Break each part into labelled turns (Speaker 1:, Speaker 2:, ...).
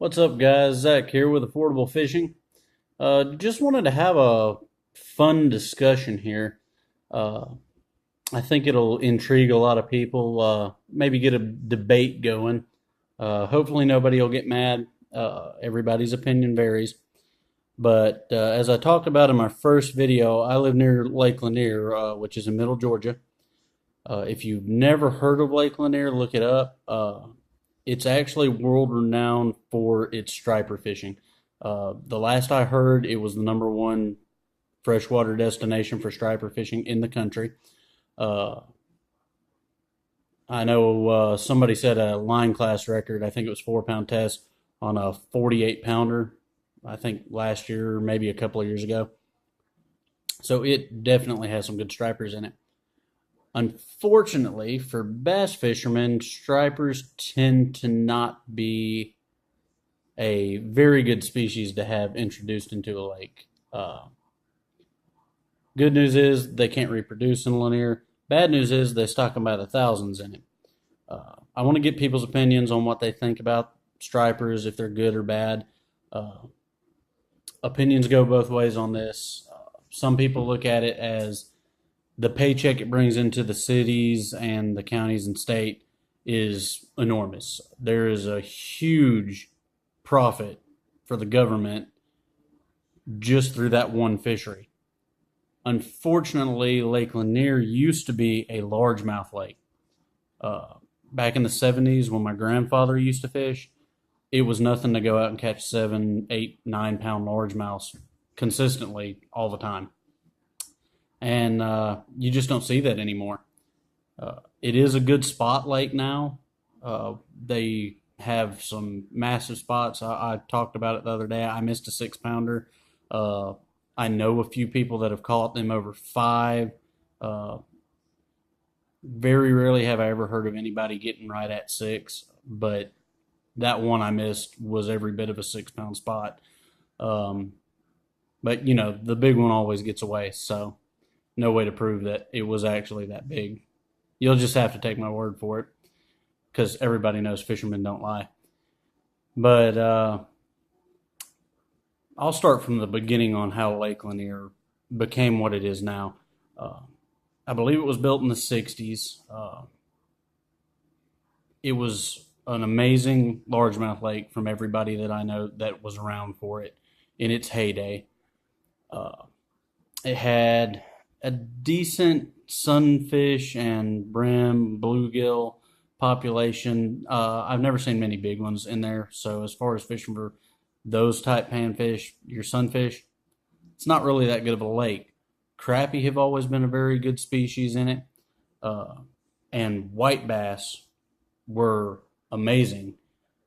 Speaker 1: What's up, guys? Zach here with Affordable Fishing. Just wanted to have a fun discussion here. Uh, I think it'll intrigue a lot of people, maybe get a debate going. Hopefully, nobody will get mad. Everybody's opinion varies. But as I talked about in my first video, I live near Lake Lanier, which is in Middle Georgia. If you've never heard of Lake Lanier, look it up. It's actually world renowned for its striper fishing. The last I heard, it was the number one freshwater destination for striper fishing in the country. Uh, I know somebody set a line class record. I think it was 4 pound test on a 48 pounder. I think last year, or maybe a couple of years ago. So it definitely has some good stripers in it. Unfortunately, for bass fishermen, stripers tend to not be a very good species to have introduced into a lake. Good news is they can't reproduce in Lanier. Bad news is they stock them by the thousands in it. I want to get people's opinions on what they think about stripers, if they're good or bad. Uh, Opinions go both ways on this. Some people look at it as the paycheck it brings into the cities and the counties and state is enormous. There is a huge profit for the government just through that one fishery. Unfortunately, Lake Lanier used to be a largemouth lake. Uh, Back in the 70s, when my grandfather used to fish, it was nothing to go out and catch 7, 8, 9 pound largemouths consistently all the time. And you just don't see that anymore. It is a good spot lake now. They have some massive spots. I talked about it the other day. I missed a 6 pounder. Uh, I know a few people that have caught them over 5. Uh, Very rarely have I ever heard of anybody getting right at 6, but that one I missed was every bit of a 6 pound spot. Um, but the big one always gets away, so no way to prove that it was actually that big. You'll just have to take my word for it because everybody knows fishermen don't lie. But I'll start from the beginning on how Lake Lanier became what it is now. Uh, I believe it was built in the 60s. It was an amazing largemouth lake from everybody that I know that was around for it in its heyday. Uh, it had a decent sunfish and brim, bluegill population. I've never seen many big ones in there. So as far as fishing for those type panfish, your sunfish, it's not really that good of a lake. Crappie have always been a very good species in it, uh, and white bass were amazing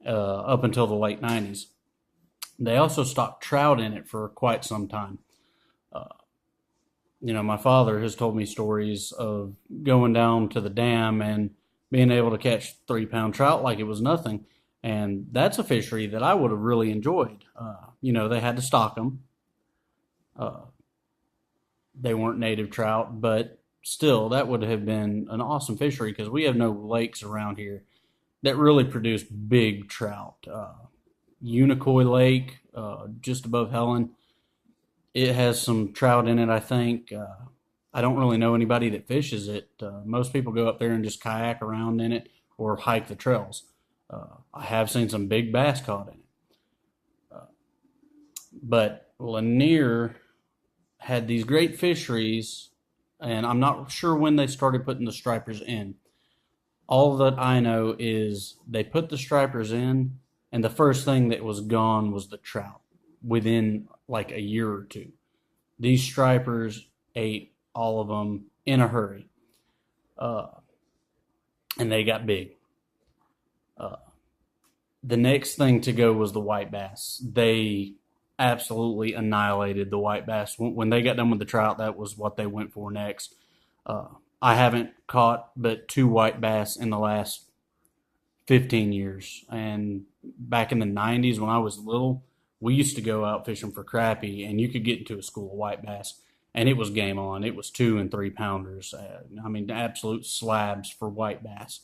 Speaker 1: up until the late 90s. They also stocked trout in it for quite some time. Uh, my father has told me stories of going down to the dam and being able to catch 3 pound trout like it was nothing. And that's a fishery that I would have really enjoyed. They had to stock them. Uh, they weren't native trout, but still, that would have been an awesome fishery because we have no lakes around here that really produce big trout. Unicoi Lake, just above Helen, it has some trout in it, I think. I don't really know anybody that fishes it. Most people go up there and just kayak around in it or hike the trails. I have seen some big bass caught in it. Uh, but Lanier had these great fisheries, and I'm not sure when they started putting the stripers in. All that I know is they put the stripers in, and the first thing that was gone was the trout within like a year or two. These stripers ate all of them in a hurry, uh, and they got big. Uh, the next thing to go was the white bass. They absolutely annihilated the white bass. When they got done with the trout, that was what they went for next. Uh, I haven't caught but 2 white bass in the last 15 years. And back in the 90s when I was little, we used to go out fishing for crappie, and you could get into a school of white bass, and it was game on. It was 2 and 3 pounders. Absolute slabs for white bass.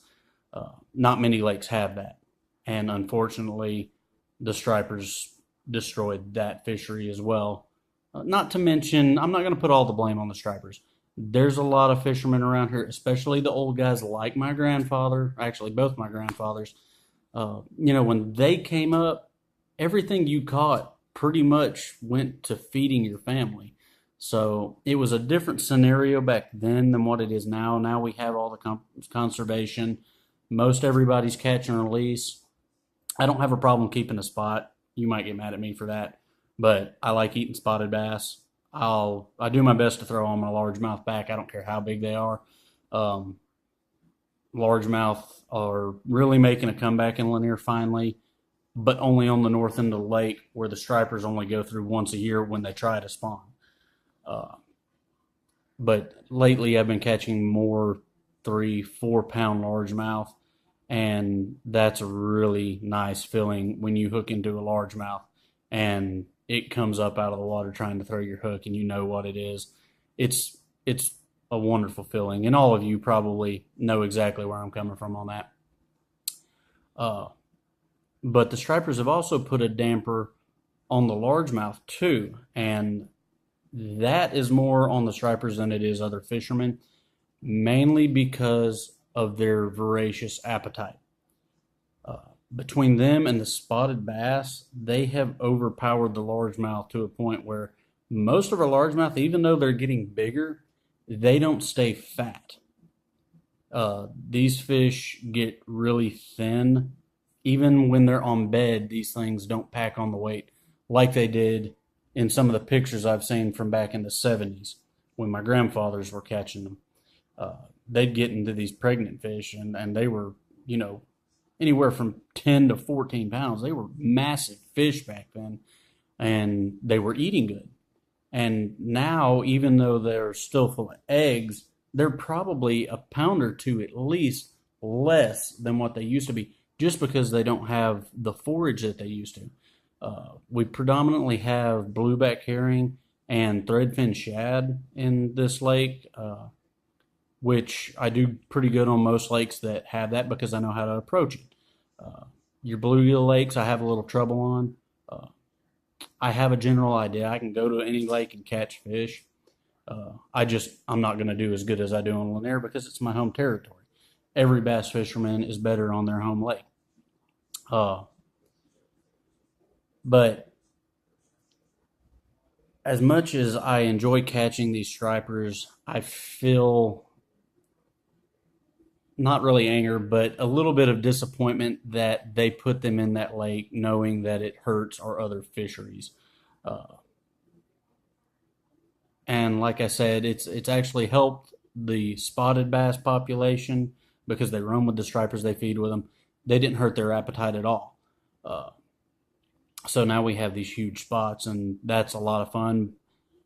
Speaker 1: Not many lakes have that. And unfortunately, the stripers destroyed that fishery as well. Not to mention, I'm not going to put all the blame on the stripers. There's a lot of fishermen around here, especially the old guys like my grandfather, actually both my grandfathers. When they came up, everything you caught pretty much went to feeding your family. So it was a different scenario back then than what it is now. Now we have all the conservation. Most everybody's catch and release. I don't have a problem keeping a spot. You might get mad at me for that, but I like eating spotted bass. I do my best to throw on my largemouth back. I don't care how big they are. Um, Largemouth are really making a comeback in Lanier finally, but only on the north end of the lake where the stripers only go through once a year when they try to spawn. Uh, but lately I've been catching more 3-4 pound largemouth, and that's a really nice feeling when you hook into a largemouth and it comes up out of the water trying to throw your hook and you know what it is. It's a wonderful feeling, and all of you probably know exactly where I'm coming from on that. Uh, but the stripers have also put a damper on the largemouth too, and that is more on the stripers than it is other fishermen, mainly because of their voracious appetite. Between them and the spotted bass, they have overpowered the largemouth to a point where most of our largemouth, even though they're getting bigger, they don't stay fat. These fish get really thin. Even when they're on bed, these things don't pack on the weight like they did in some of the pictures I've seen from back in the 70s when my grandfathers were catching them. They'd get into these pregnant fish, and they were, anywhere from 10 to 14 pounds. They were massive fish back then, and they were eating good. And now, even though they're still full of eggs, they're probably a pound or two at least less than what they used to be, just because they don't have the forage that they used to. We predominantly have blueback herring and threadfin shad in this lake, which I do pretty good on most lakes that have that because I know how to approach it. Your bluegill lakes, I have a little trouble on. I have a general idea. I can go to any lake and catch fish. I'm not going to do as good as I do on Lanier because it's my home territory. Every bass fisherman is better on their home lake. But as much as I enjoy catching these stripers, I feel not really anger, but a little bit of disappointment that they put them in that lake knowing that it hurts our other fisheries. Uh, and like I said, it's actually helped the spotted bass population because they roam with the stripers, they feed with them. They didn't hurt their appetite at all. Uh, so now we have these huge spots, and that's a lot of fun.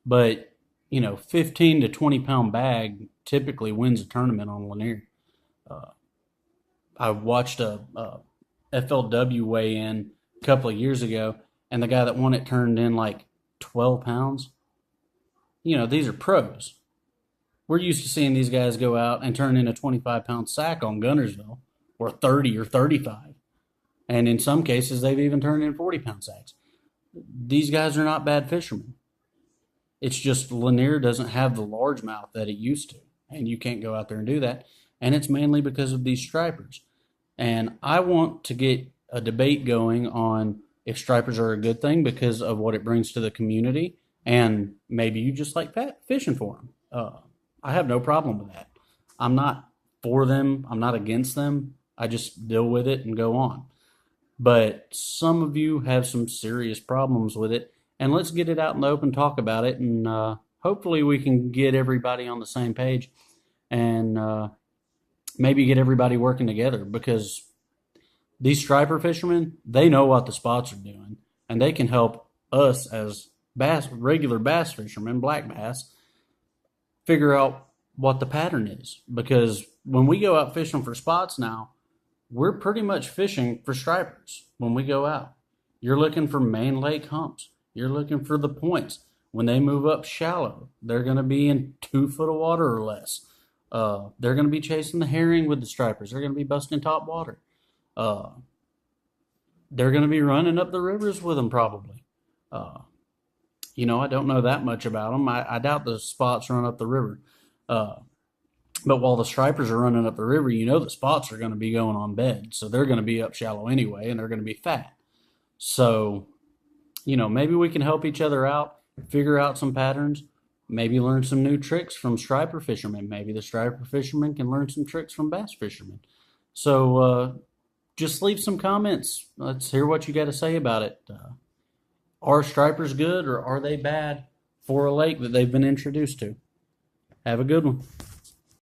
Speaker 1: But 15 to 20 pound bag typically wins a tournament on Lanier. Uh, I watched a FLW weigh in a couple of years ago, and the guy that won it turned in like 12 pounds. These are pros. We're used to seeing these guys go out and turn in a 25-pound sack on Guntersville, or 30 or 35. And in some cases, they've even turned in 40-pound sacks. These guys are not bad fishermen. It's just Lanier doesn't have the largemouth that it used to, and you can't go out there and do that. And it's mainly because of these stripers. And I want to get a debate going on if stripers are a good thing because of what it brings to the community, and maybe you just like fishing for them. I have no problem with that. I'm not for them. I'm not against them. I just deal with it and go on. But some of you have some serious problems with it, and let's get it out in the open, talk about it, and hopefully we can get everybody on the same page and maybe get everybody working together, because these striper fishermen, they know what the spots are doing, and they can help us as regular bass fishermen, black bass, figure out what the pattern is. Because when we go out fishing for spots now, we're pretty much fishing for stripers when we go out. You're looking for main lake humps. You're looking for the points. When they move up shallow, they're going to be in 2 foot of water or less. They're going to be chasing the herring with the stripers. They're going to be busting top water. Uh, they're going to be running up the rivers with them probably. Uh, I don't know that much about them. I doubt the spots run up the river. Uh, but while the stripers are running up the river, the spots are going to be going on bed. So they're going to be up shallow anyway, and they're going to be fat. So, maybe we can help each other out, figure out some patterns, maybe learn some new tricks from striper fishermen. Maybe the striper fishermen can learn some tricks from bass fishermen. So, just leave some comments. Let's hear what you got to say about it. Are stripers good or are they bad for a lake that they've been introduced to? Have a good one.